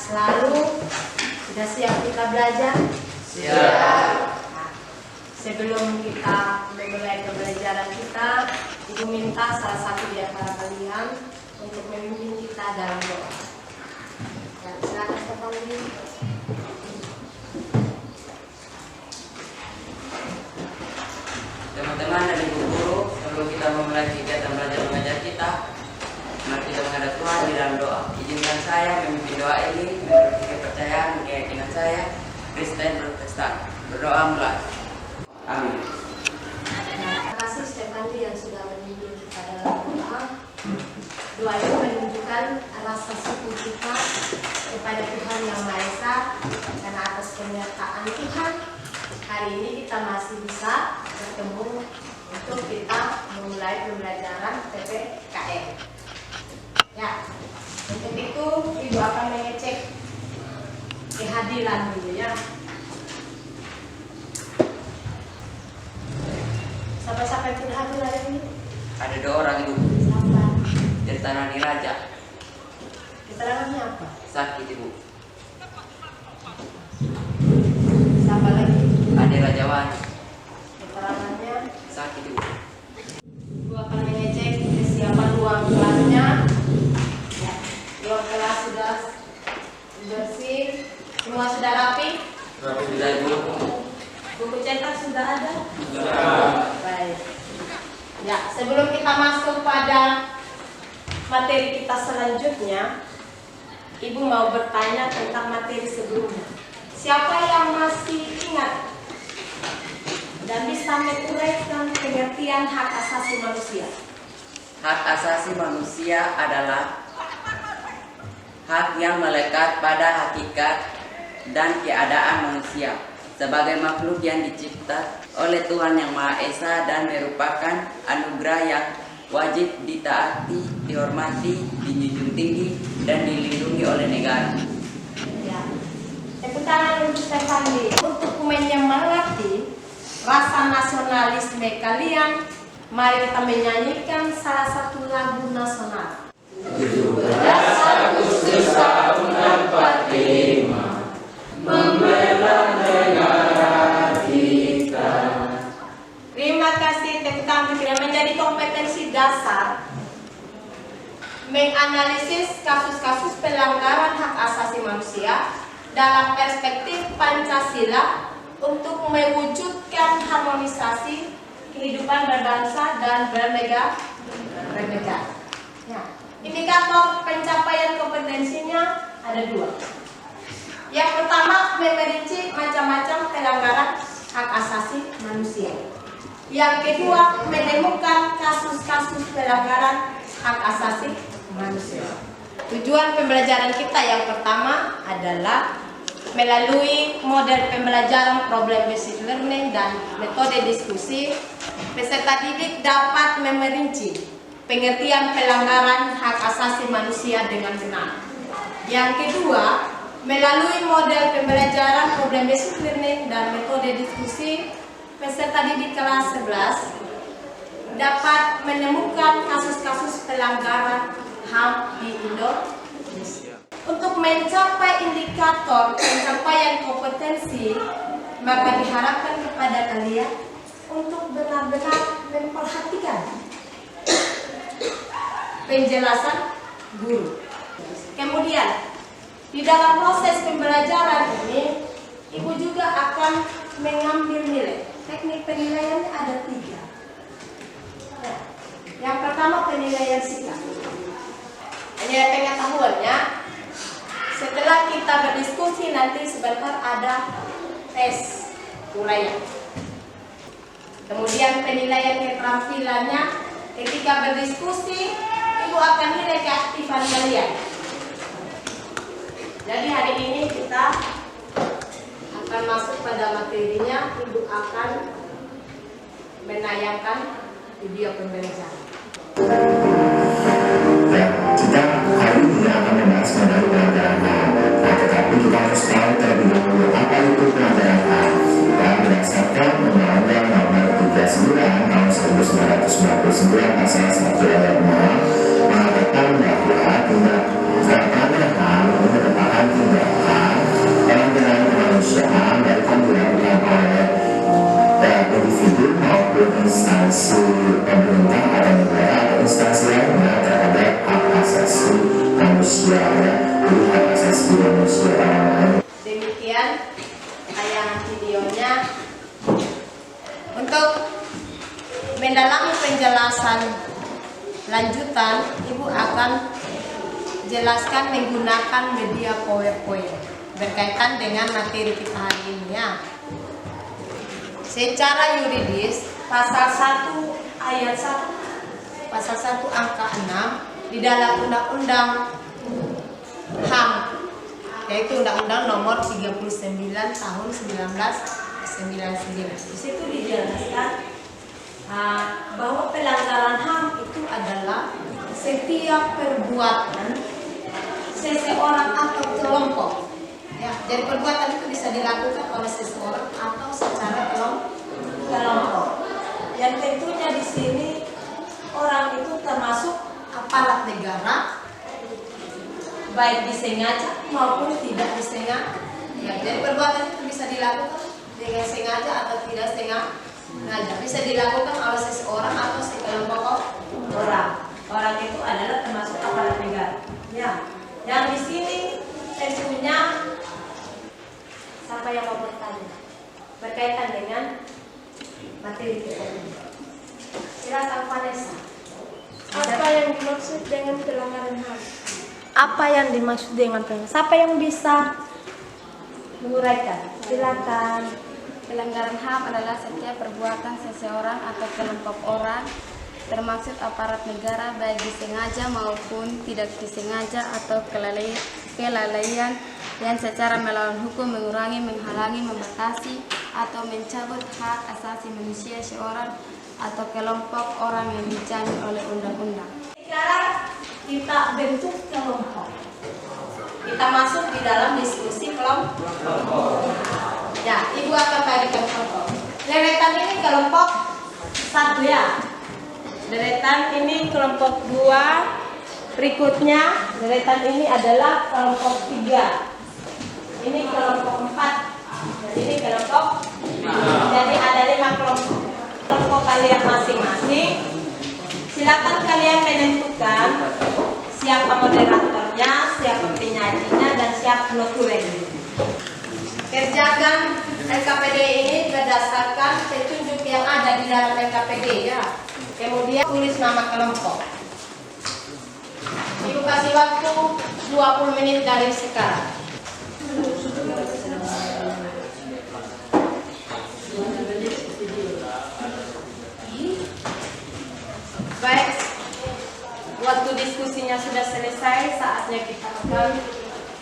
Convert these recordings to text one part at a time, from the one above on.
selalu. Sudah siap kita belajar? Siap. Nah, sebelum kita memulai pembelajaran kita, Ibu minta salah satu di antara kalian untuk memimpin kita dalam doa. Ya, silakan Bapak Udi. Teman-teman dan ibu guru, sebelum kita memulai kegiatan belajar mengajar kita, mari kita menghadap Tuhan di dalam doa. Izinkan saya memimpin doa ini menurut kepercayaan dan keyakinan saya, Kristen Protestan. Berdoa mulai. Amin. Terima kasih Stefandi yang sudah memimpin kita dalam doa. Doa itu menunjukkan rasa syukur kita kepada Tuhan Yang Maha Esa karena atas penyertaan Tuhan hari ini kita masih bisa bertemu untuk kita memulai pembelajaran PPKN. Ya, untuk itu Ibu akan mengecek kehadiran dulu ya. Siapa-siapa yang sudah hadir hari ini? Ada 2 orang ibu. Siapa? Tirtanani Raja. Keterangannya apa? Sakit ibu. Siapa lagi? Ada Rajawan. Keterangannya Sakit ibu. Ibu akan mengecek kesiapan ruang kelasnya. Ya, ruang kelas sudah bersih, semua sudah rapi. Sudah ibu. Buku cetak sudah ada. Sudah. Baik. Ya, sebelum kita masuk pada materi kita selanjutnya, Ibu mau bertanya tentang materi sebelumnya. Siapa yang masih ingat dan bisa menguraikan pengertian hak asasi manusia? Hak asasi manusia adalah hak yang melekat pada hakikat dan keadaan manusia sebagai makhluk yang dicipta oleh Tuhan Yang Maha Esa dan merupakan anugerah yang wajib ditaati, dihormati, dijunjung tinggi, dan dilindungi oleh negara. Ya. Tepuk tangan untuk Stefandi. Untuk menyemangati rasa nasionalisme kalian, mari kita menyanyikan salah satu lagu nasional. 17 Agustus tahun 45 membela negara kita. Terima kasih tepuk tangan yang menjadi kompetensi dasar menganalisis kasus-kasus pelanggaran hak asasi manusia dalam perspektif Pancasila untuk mewujudkan harmonisasi kehidupan berbangsa dan bernegara. Ya. Indikator pencapaian kompetensinya ada 2. Yang pertama, memperinci macam-macam pelanggaran hak asasi manusia. Yang kedua, menemukan kasus-kasus pelanggaran hak asasi manusia. Tujuan pembelajaran kita yang pertama adalah melalui model pembelajaran problem based learning dan metode diskusi, peserta didik dapat memerinci pengertian pelanggaran hak asasi manusia dengan benar. Yang kedua, melalui model pembelajaran problem based learning dan metode diskusi, peserta didik kelas 11 dapat menemukan kasus-kasus pelanggaran HAM di Indonesia. Untuk mencapai indikator pencapaian kompetensi, maka diharapkan kepada kalian untuk benar-benar memperhatikan penjelasan guru. Kemudian, di dalam proses pembelajaran ini, Ibu juga akan mengambil nilai. Teknik penilaiannya ada 3. Ya. Yang pertama penilaian sikap. Penilaian pengetahuannya, setelah kita berdiskusi nanti sebentar ada tes uraian. Kemudian penilaian keterampilannya, ketika berdiskusi, Ibu akan nilai keaktifan kalian. Jadi hari ini kita akan masuk pada materinya. Ibu akan menayangkan video pembelajaran. Ya, kita hari ini akan membahas mengenai pelajaran HAM. Nah, tetapi kita harus tahu terlebih dahulu apa itu pelajaran HAM. Dan berdasarkan Undang-Undang Nomor 39 Tahun 1999 Pasal 1 Ayat 0 mengatakan bahwa tindak pidana HAM merupakan tindak maupun instansi pemerintah atau negara atau instansi lainnya terhadap hak asasi manusia ya, jadi hak asasi manusia orang lain. Demikian tayangan videonya. Untuk mendalami penjelasan lanjutan, Ibu akan jelaskan menggunakan media PowerPoint berkaitan dengan materi kita hari ini ya. Secara yuridis, pasal 1 ayat 1, pasal 1 angka 6 di dalam Undang-Undang HAM, yaitu Undang-Undang Nomor 39 Tahun 1999. Di situ dijelaskan bahwa pelanggaran HAM itu adalah setiap perbuatan seseorang atau kelompok. Ya, jadi perbuatan itu bisa dilakukan oleh seseorang atau secara kelompok. Yang tentunya di sini orang itu termasuk aparat negara, baik disengaja maupun tidak disengaja. Ya, jadi perbuatan itu bisa dilakukan dengan sengaja atau tidak sengaja. Bisa dilakukan oleh seseorang atau sekelompok orang. Orang itu adalah termasuk aparat negara. Ya, yang di sini tentunya siapa yang mau bertanya berkaitan dengan materi kita ini? Silakan Vanessa. Apa yang dimaksud dengan pelanggaran HAM? Apa yang dimaksud dengan pelanggaran? Siapa yang bisa menguraikan? Silakan. Pelanggaran HAM adalah setiap perbuatan seseorang atau kelompok orang, termasuk aparat negara, baik disengaja maupun tidak disengaja, atau kelalaian yang secara melawan hukum mengurangi, menghalangi, membatasi, atau mencabut hak asasi manusia seorang atau kelompok orang yang dijamin oleh undang-undang. Sekarang kita bentuk kelompok. Kita masuk di dalam diskusi kelompok. Ya, Ibu akan bagikan kelompok. Deretan ini kelompok 1 ya. Deretan ini kelompok 2. Berikutnya deretan ini adalah kelompok 3. Ini kelompok 4. Dan ini kelompok 5. Jadi ada 5 kelompok. Kelompok kalian masing-masing. Silakan kalian menentukan siapa moderatornya, siapa penyajinya, dan siapa notulennya. Kerjakan LKPD ini berdasarkan petunjuk yang ada di dalam LKPD ya. Kemudian tulis nama kelompok. Ibu kasih waktu 20 menit dari sekarang. Baik, waktu diskusinya sudah selesai, saatnya kita akan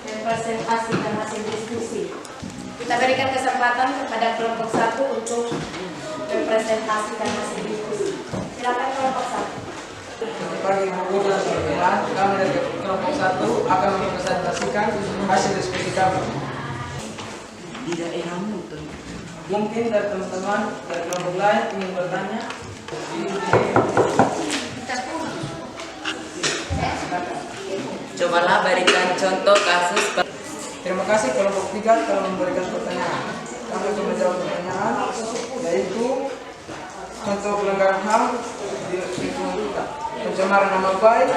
mempresentasikan hasil diskusi. Kita berikan kesempatan kepada kelompok 1 untuk mempresentasikan hasil diskusi. Silakan kelompok 1. Pagi Ibu dan teman-teman, kami dari kelompok 1 akan mempresentasikan hasil diskusi kami. Di daerahmu tuh. Mungkin dari teman-teman dari kelompok lain ingin bertanya. Cobalah berikan contoh kasus. Terima kasih kelompok 3 telah memberikan pertanyaan. Kami akan menjawab pertanyaan, yaitu contoh pelanggaran HAM di lingkungan kita, pencemaran nama baik.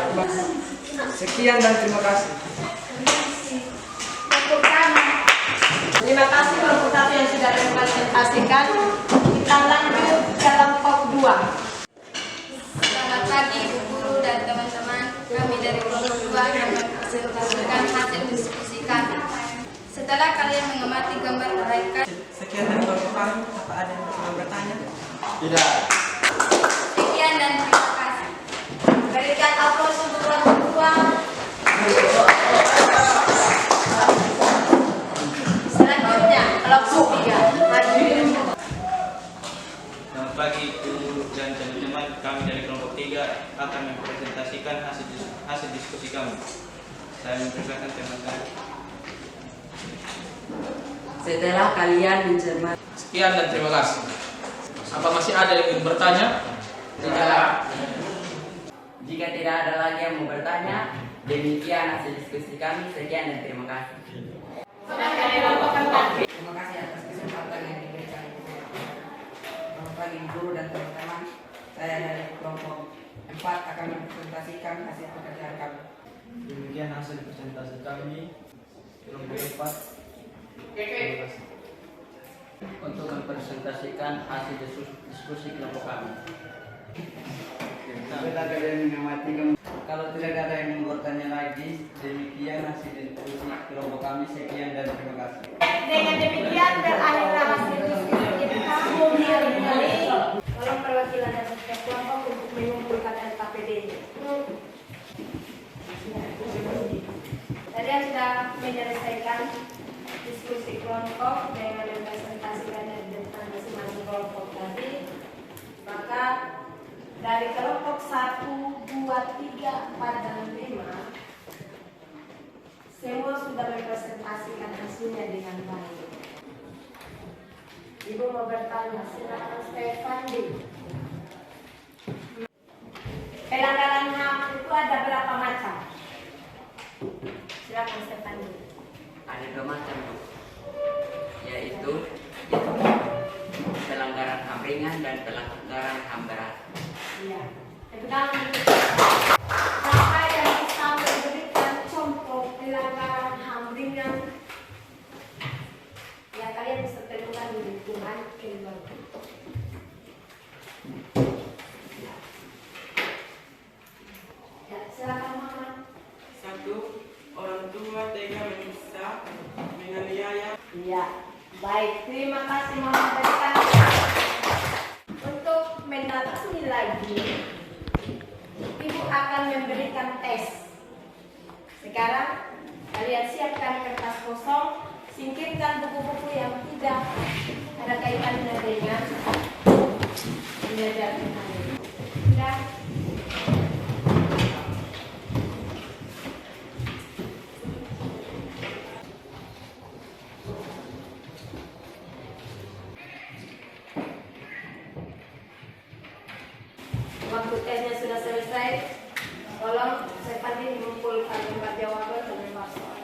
Sekian dan terima kasih. Terima kasih kelompok 1 yang sudah mempresentasikan. Kita lanjut kelompok 2. Selamat pagi Ibu Guru dan teman-teman. Kami dari kelompok 2 yang mempresentasikan hasil diskusi kami. Setelah kalian mengamati gambar mereka, Sekian dari kelompok kami. Apa ada yang mau bertanya? Tidak. sekian dan terima kasih. Berikan aplaus untuk kelompok 2. Selanjutnya kelompok 3. Maju. Selamat pagi Ibu dan teman-teman, kami dari kelompok 3 akan mempresentasikan hasil diskusi kami. Saya mempersilakan teman saya. Setelah kalian mencermati. Sekian dan terima kasih. Apa masih ada yang ingin bertanya? Tidak. Jika tidak ada lagi yang mau bertanya, demikian hasil diskusi kami. Sekian dan terima kasih. Terima kasih atas kesempatan yang diberikan. Selamat pagi guru dan teman-teman. hasil pekerjaan kami. Demikian hasil presentasi kami. Kelompok 4. Terima kasih. Untuk mempresentasikan hasil diskusi kelompok kami. Setelah kalian mengamati, kalau tidak ada yang mau bertanya lagi, demikian hasil diskusi kelompok kami. Sekian dan terima kasih. Dengan demikian berakhirlah hasil diskusi kita hari ini. Tolong perwakilan dari setiap kelompok untuk mengumpulkan LKPD. Tadi sudah menyelesaikan diskusi kelompok dengan mempresentasikan dari depan masing-masing kelompok tadi. Maka dari kelompok 1, 2, 3, 4, dan 5 semua sudah mempresentasikan hasilnya dengan baik. Ibu mau bertanya, silakan Stefandi. Pelanggaran HAM itu ada berapa macam? Silakan Stefandi. Ada 2 macam, Bu. Yaitu pelanggaran HAM ringan dan pelanggaran HAM berat. Iya. Pertama, apa yang bisa memberikan contoh pelanggaran HAM ringan yang kalian bisa temukan di lingkungan keluarga? Ya, silakan Muhammad. 1. Orang tua tega menyiksa, menganiaya. Iya, baik. Terima kasih Muhammad. Untuk mendalami lagi, Ibu akan memberikan tes. Sekarang kalian siapkan kertas kosong, singkirkan buku-buku yang tidak ada kaitannya dengan belajar kalian. Sudah. Waktu tesnya sudah selesai, tolong Stefandi mengumpulkan lembar jawaban dan lembar soal.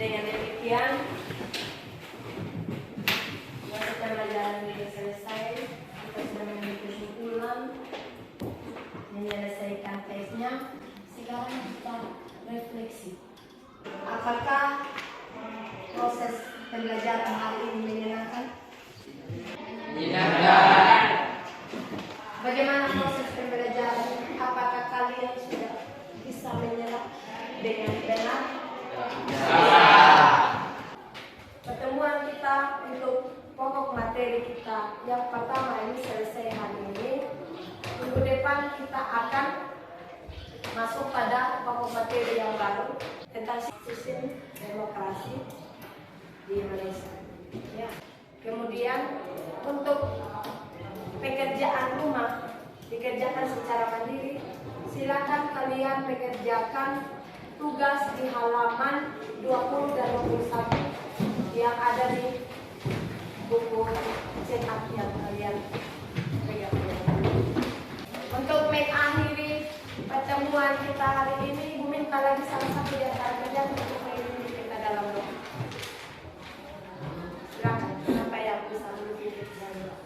Dengan demikian, waktu pembelajaran ini selesai, kita sudah memiliki kesimpulan, menyelesaikan tesnya. Sekarang kita refleksi. Apakah proses pembelajaran hari ini menyenangkan? Menyenangkan. Bagaimana proses pembelajaran? Apakah kalian sudah bisa menyerap dengan benar? Pertemuan kita untuk pokok materi kita yang pertama ini selesai hari ini. Minggu depan kita akan masuk pada pokok materi yang baru tentang sistem demokrasi di Indonesia. Ya. Kemudian untuk pekerjaan rumah dikerjakan secara mandiri. Silakan kalian mengerjakan tugas di halaman 20 dan 21 yang ada di buku cetak yang kalian pegang. Untuk mengakhiri pertemuan kita hari ini, Ibu minta lagi salah satu di antara kalian untuk mengirim kita dalam doa. Silakan, siapa yang bisa mengirim dalam doa?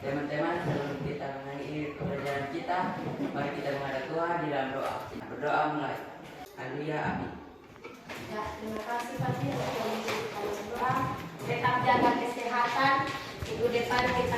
Teman-teman, sebelum kita mengakhiri pelajaran kita, mari kita menghadap Tuhan di dalam doa. Berdoa mulai. Haleluya, amin. Ya, terima kasih Pak Tia untuk doa. Tetap jaga kesehatan. Minggu depan kita